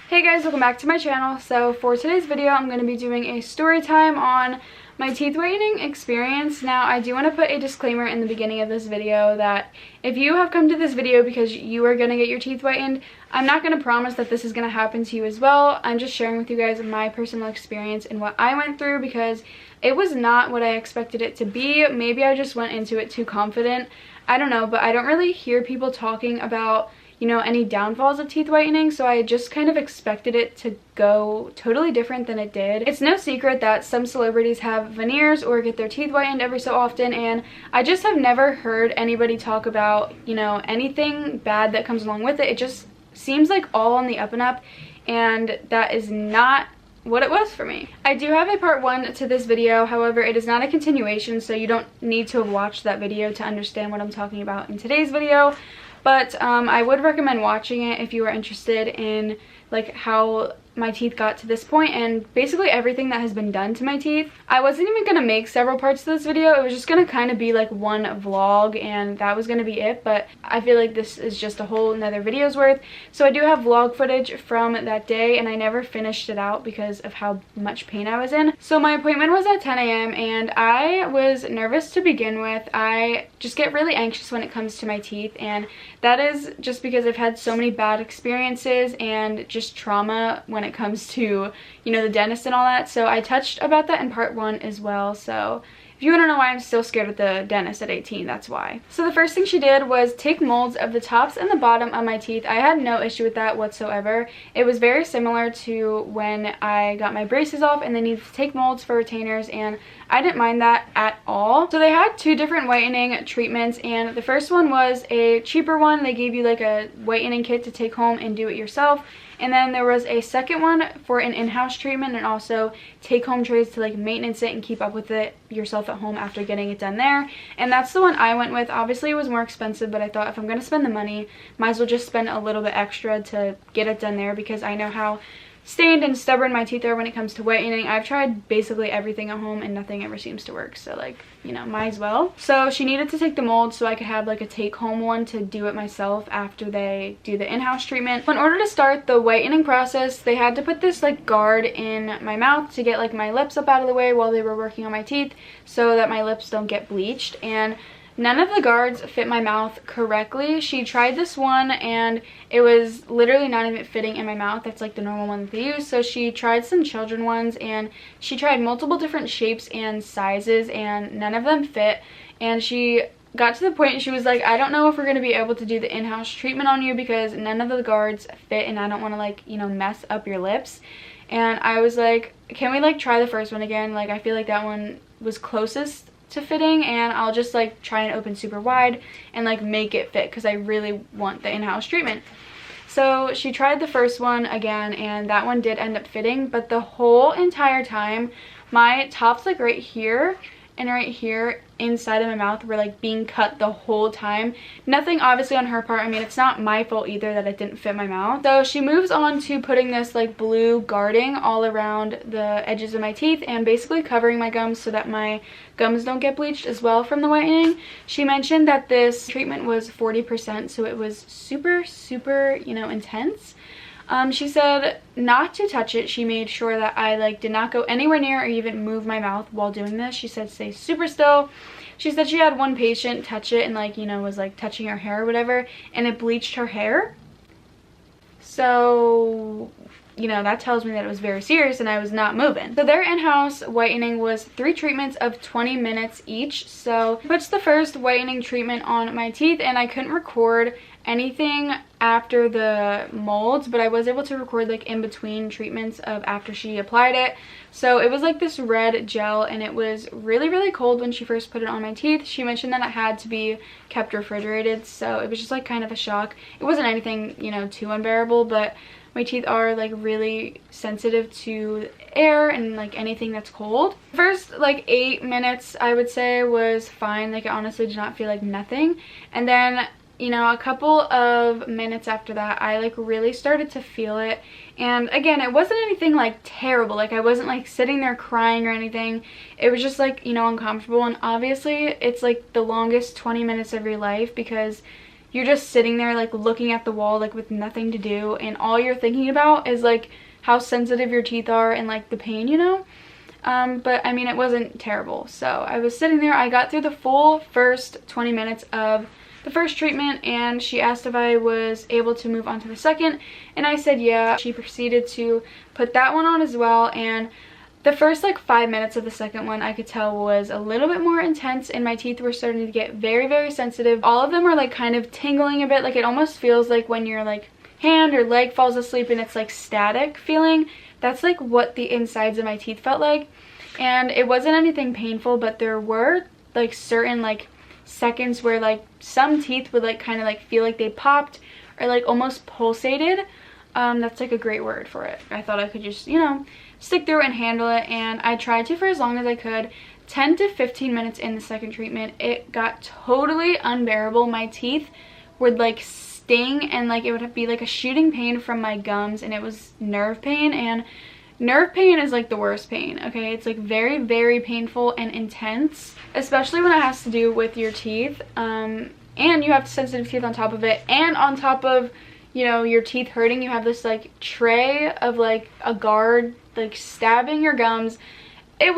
Hey guys, welcome back to my channel. So for today's video, I'm going to be doing a story time on my teeth whitening experience. Now, I do want to put a disclaimer in the beginning of this video that if you have come to this video because you are going to get your teeth whitened, I'm not going to promise that this is going to happen to you as well. I'm just sharing with you guys my personal experience and what I went through because it was not what I expected it to be. Maybe I just went into it too confident. I don't know, but I don't really hear people talking about any downfalls of teeth whitening, so I just kind of expected it to go totally different than it did. It's no secret that some celebrities have veneers or get their teeth whitened every so often, and I just have never heard anybody talk about, anything bad that comes along with it. It just seems like all on the up and up, and that is not what it was for me. I do have a part 1 to this video, however it is not a continuation, so you don't need to have watched that video to understand what I'm talking about in today's video. But I would recommend watching it if you are interested in how my teeth got to this point and basically everything that has been done to my teeth. I wasn't even going to make several parts to this video. It was just going to kind of be like one vlog and that was going to be it, but I feel like this is just a whole another video's worth. So I do have vlog footage from that day and I never finished it out because of how much pain I was in. So my appointment was at 10 a.m. and I was nervous to begin with. I just get really anxious when it comes to my teeth, and that is just because I've had so many bad experiences and just trauma when it comes to, the dentist and all that. So I touched about that in part 1 as well. So if you want to know why I'm still scared of the dentist at 18, that's why. So the first thing she did was take molds of the tops and the bottom of my teeth. I had no issue with that whatsoever. It was very similar to when I got my braces off and they needed to take molds for retainers, and I didn't mind that at all. So they had 2 different whitening treatments, and the first one was a cheaper one. They gave you like a whitening kit to take home and do it yourself. And then there was a second one for an in-house treatment and also take-home trays to maintenance it and keep up with it yourself at home after getting it done there. And that's the one I went with. Obviously it was more expensive, but I thought if I'm going to spend the money, might as well just spend a little bit extra to get it done there, because I know how stained and stubborn my teeth are when it comes to whitening. I've tried basically everything at home and nothing ever seems to work, so might as well. So she needed to take the mold so I could have a take-home one to do it myself after they do the in-house treatment. In order to start the whitening process, they had to put this guard in my mouth to get my lips up out of the way while they were working on my teeth so that my lips don't get bleached, and none of the guards fit my mouth correctly. She tried this one and it was literally not even fitting in my mouth. That's the normal one that they use. So she tried some children ones and she tried multiple different shapes and sizes and none of them fit. And she got to the point she was like, I don't know if we're going to be able to do the in-house treatment on you because none of the guards fit and I don't want to mess up your lips. And I was like, can we try the first one again? I feel like that one was closest to fitting, and I'll just try and open super wide and make it fit because I really want the in-house treatment. So she tried the first one again and that one did end up fitting, but the whole entire time my tops right here and right here inside of my mouth were being cut the whole time. Nothing obviously on her part. I mean, it's not my fault either that it didn't fit my mouth. So she moves on to putting this blue guarding all around the edges of my teeth and basically covering my gums so that my gums don't get bleached as well from the whitening. She mentioned that this treatment was 40%, so it was super intense. She said not to touch it. She made sure that I did not go anywhere near or even move my mouth while doing this. She said stay super still. She said she had one patient touch it and was touching her hair or whatever, and it bleached her hair. So that tells me that it was very serious and I was not moving. So their in-house whitening was 3 treatments of 20 minutes each. So puts the first whitening treatment on my teeth, and I couldn't record anything after the molds, but I was able to record in between treatments of after she applied it. So it was this red gel and it was really cold when she first put it on my teeth. She mentioned that it had to be kept refrigerated, so it was just kind of a shock. It wasn't anything too unbearable, but my teeth are really sensitive to air and anything that's cold. First 8 minutes I would say was fine. I honestly did not feel nothing, and then a couple of minutes after that I really started to feel it, and again it wasn't anything terrible. I wasn't sitting there crying or anything. It was just uncomfortable, and obviously it's the longest 20 minutes of your life because you're just sitting there like looking at the wall like with nothing to do, and all you're thinking about is like how sensitive your teeth are and like the pain, you know. But I mean, it wasn't terrible. So I was sitting there. I got through the full first 20 minutes of the first treatment, and she asked if I was able to move on to the second, and I said yeah. She proceeded to put that one on as well, and the first like 5 minutes of the second one I could tell was a little bit more intense, and my teeth were starting to get very, very sensitive. All of them are like kind of tingling a bit. Like it almost feels like when your like hand or leg falls asleep and it's like static feeling. That's like what the insides of my teeth felt like. And it wasn't anything painful, but there were like certain like seconds where like some teeth would like kind of like feel like they popped or like almost pulsated. That's like a great word for it. I thought I could just, you know, stick through and handle it, and I tried to for as long as I could. 10 to 15 minutes in the second treatment, it got totally unbearable. My teeth would like sting, and like it would be like a shooting pain from my gums, and it was nerve pain, and nerve pain is like the worst pain, okay? It's like very, very painful and intense, especially when it has to do with your teeth, and you have sensitive teeth on top of it, and on top of, you know, your teeth hurting, you have this like tray of like a guard like stabbing your gums. It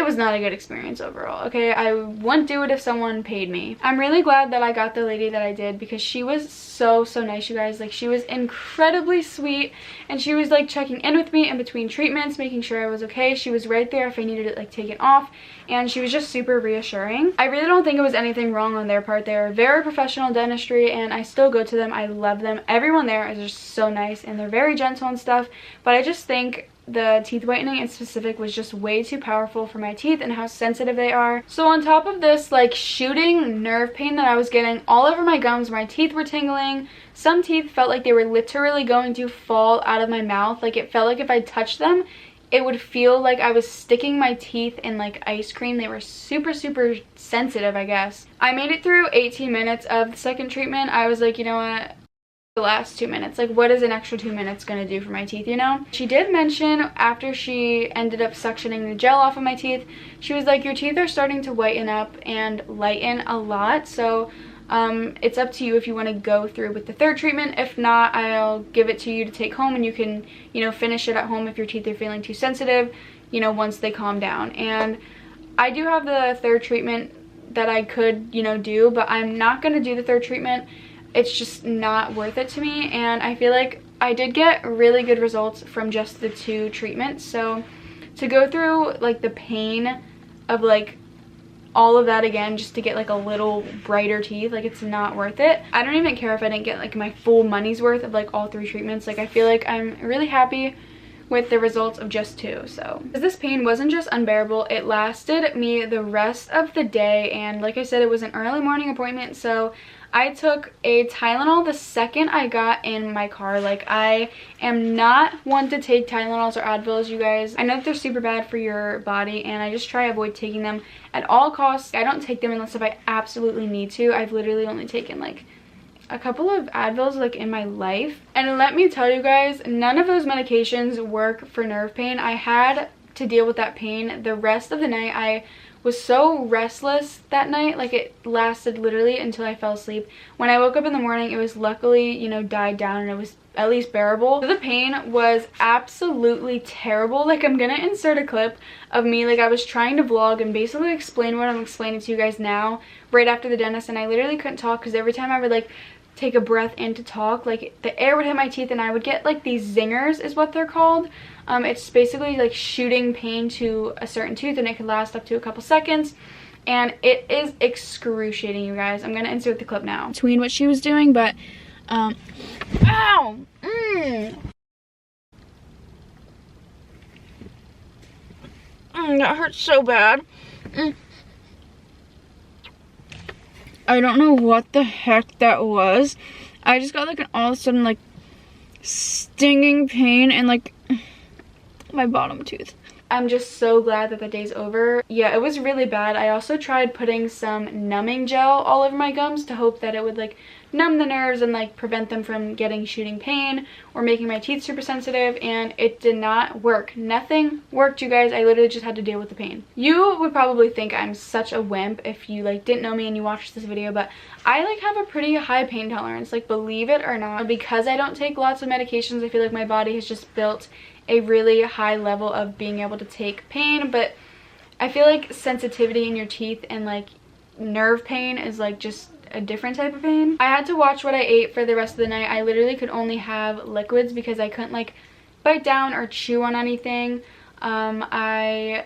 was not a good experience overall, okay? I wouldn't do it if someone paid me. I'm really glad that I got the lady that I did, because she was so nice, you guys. Like, she was incredibly sweet, and she was like checking in with me in between treatments, making sure I was okay. She was right there if I needed it like taken off, and she was just super reassuring. I really don't think it was anything wrong on their part. They're very professional dentistry, and I still go to them. I love them. Everyone there is just so nice, and they're very gentle and stuff, but I just think the teeth whitening in specific was just way too powerful for my teeth and how sensitive they are. So on top of this like shooting nerve pain that I was getting all over my gums, my teeth were tingling. Some teeth felt like they were literally going to fall out of my mouth. Like it felt like if I touched them, it would feel like I was sticking my teeth in like ice cream. They were super sensitive, I guess. I made it through 18 minutes of the second treatment. I was like, you know what, the last 2 minutes, like what is an extra 2 minutes gonna do for my teeth, you know? She did mention after she ended up suctioning the gel off of my teeth, she was like, your teeth are starting to whiten up and lighten a lot, so it's up to you if you want to go through with the third treatment. If not, I'll give it to you to take home, and you can, you know, finish it at home if your teeth are feeling too sensitive, you know, once they calm down. And I do have the third treatment that I could, you know, do, but I'm not gonna do the third treatment. It's just not worth it to me, and I feel like I did get really good results from just the 2 treatments. So to go through like the pain of like all of that again just to get like a little brighter teeth, like it's not worth it. I don't even care if I didn't get like my full money's worth of like all 3 treatments. Like I feel like I'm really happy with the results of just 2. So this pain wasn't just unbearable, it lasted me the rest of the day, and like I said, it was an early morning appointment, so I took a Tylenol the second I got in my car. Like, I am not one to take Tylenols or Advils, you guys. I know that they're super bad for your body, and I just try to avoid taking them at all costs. I don't take them unless if I absolutely need to. I've literally only taken like a couple of Advils like in my life, and let me tell you guys, none of those medications work for nerve pain. I had to deal with that pain the rest of the night. I was so restless that night, like it lasted literally until I fell asleep. When I woke up in the morning, it was luckily, you know, died down, and it was at least bearable. The pain was absolutely terrible. Like, I'm gonna insert a clip of me, like I was trying to vlog and basically explain what I'm explaining to you guys now right after the dentist, and I literally couldn't talk because every time I would like take a breath in to talk, like the air would hit my teeth and I would get like these zingers is what they're called. It's basically like shooting pain to a certain tooth, and it can last up to a couple seconds, and it is excruciating, you guys. I'm gonna insert the clip now between what she was doing, but ow, that hurts so bad. I don't know what the heck that was. I just got like an all of a sudden like stinging pain and like my bottom tooth. I'm just so glad that the day's over. Yeah, it was really bad. I also tried putting some numbing gel all over my gums to hope that it would like numb the nerves and like prevent them from getting shooting pain or making my teeth super sensitive, and it did not work. Nothing worked, you guys. I literally just had to deal with the pain. You would probably think I'm such a wimp if you like didn't know me and you watched this video, but I like have a pretty high pain tolerance, like believe it or not. Because I don't take lots of medications, I feel like my body has just built a really high level of being able to take pain. But I feel like sensitivity in your teeth and like nerve pain is like just a different type of pain. I had to watch what I ate for the rest of the night. I literally could only have liquids because I couldn't like bite down or chew on anything. I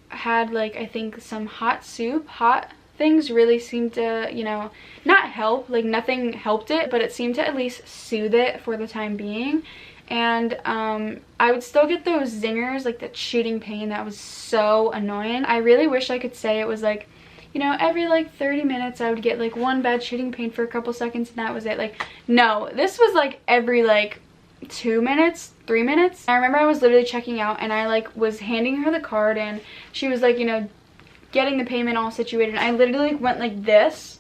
had like, I think some hot soup. Hot things really seemed to, you know, not help, like nothing helped it, but it seemed to at least soothe it for the time being. And I would still get those zingers, like that shooting pain that was so annoying. I really wish I could say it was like, you know, every like 30 minutes I would get like one bad shooting pain for a couple seconds and that was it. Like, no, this was like every like 2 minutes, 3 minutes. I remember I was literally checking out and I like was handing her the card and she was like, you know, getting the payment all situated. And I literally went like this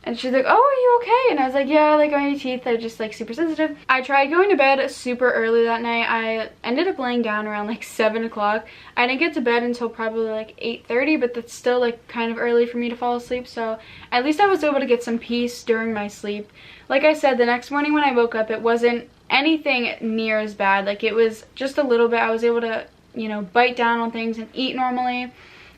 and she's like, oh, are you okay? And I was like, yeah, like my teeth are just like super sensitive. I tried going to bed super early that night. I ended up laying down around like 7 o'clock. I didn't get to bed until probably like 8:30, but that's still like kind of early for me to fall asleep. So at least I was able to get some peace during my sleep. Like I said, the next morning when I woke up, it wasn't anything near as bad. Like it was just a little bit. I was able to, you know, bite down on things and eat normally.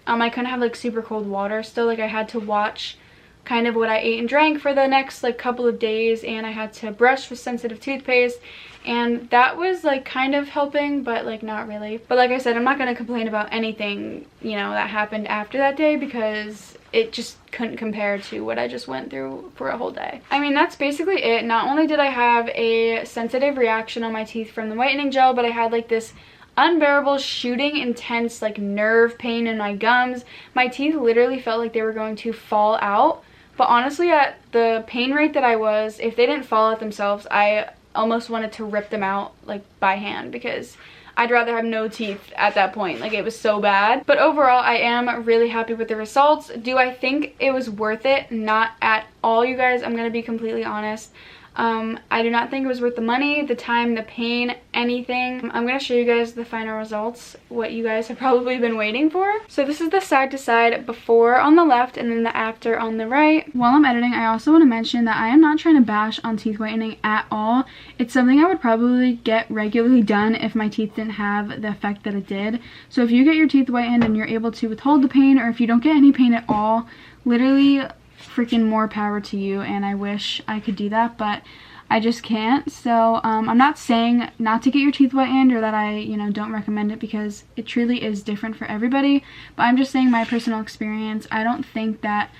I couldn't have like super cold water still. Like I had to watch kind of what I ate and drank for the next like couple of days, and I had to brush with sensitive toothpaste, and that was like kind of helping, but like not really. But like I said, I'm not going to complain about anything, you know, that happened after that day because it just couldn't compare to what I just went through for a whole day. I mean, that's basically it. Not only did I have a sensitive reaction on my teeth from the whitening gel, but I had like this unbearable shooting intense like nerve pain in my gums. My teeth literally felt like they were going to fall out. But honestly, at the pain rate that I was, if they didn't fall out themselves, I almost wanted to rip them out like by hand because I'd rather have no teeth at that point. Like it was so bad. But overall, I am really happy with the results. Do I think it was worth it? Not at all, you guys. I'm going to be completely honest. I do not think it was worth the money, the time, the pain, anything. I'm going to show you guys the final results, what you guys have probably been waiting for. So this is the side to side before on the left and then the after on the right. While I'm editing, I also want to mention that I am not trying to bash on teeth whitening at all. It's something I would probably get regularly done if my teeth didn't have the effect that it did. So if you get your teeth whitened and you're able to withhold the pain, or if you don't get any pain at all, literally freaking more power to you, and I wish I could do that, but I just can't. So I'm not saying not to get your teeth whitened or that I, you know, don't recommend it, because it truly is different for everybody, but I'm just saying my personal experience. I don't think that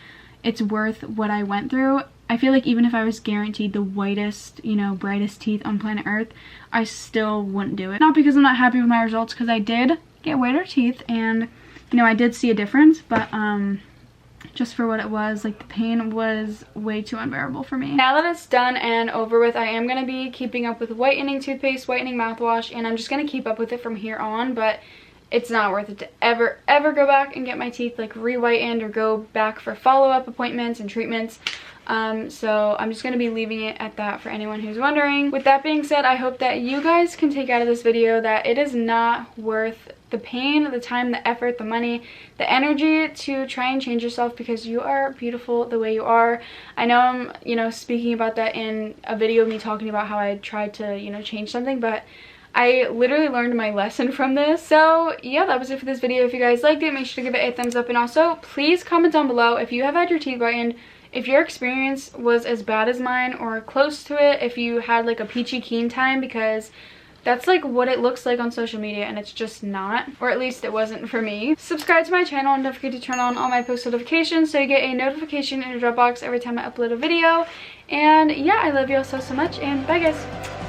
it's worth what I went through. I feel like even if I was guaranteed the whitest, you know, brightest teeth on planet Earth, I still wouldn't do it. Not because I'm not happy with my results, because I did get whiter teeth and, you know, I did see a difference, but just for what it was, like the pain was way too unbearable for me. Now that it's done and over with, I am going to be keeping up with whitening toothpaste, whitening mouthwash, and I'm just going to keep up with it from here on, but it's not worth it to ever go back and get my teeth like re-whitened or go back for follow-up appointments and treatments. So I'm just going to be leaving it at that for anyone who's wondering. With that being said, I hope that you guys can take out of this video that it is not worth the pain, the time, the effort, the money, the energy to try and change yourself, because you are beautiful the way you are. I know I'm, you know, speaking about that in a video of me talking about how I tried to, you know, change something, but I literally learned my lesson from this. So yeah, that was it for this video. If you guys liked it, make sure to give it a thumbs up, and also please comment down below if you have had your teeth whitened, if your experience was as bad as mine or close to it, if you had like a peachy keen time, because that's like what it looks like on social media and it's just not, or at least it wasn't for me. Subscribe to my channel and don't forget to turn on all my post notifications so you get a notification in your Dropbox every time I upload a video. And yeah, I love you all so much, and bye guys.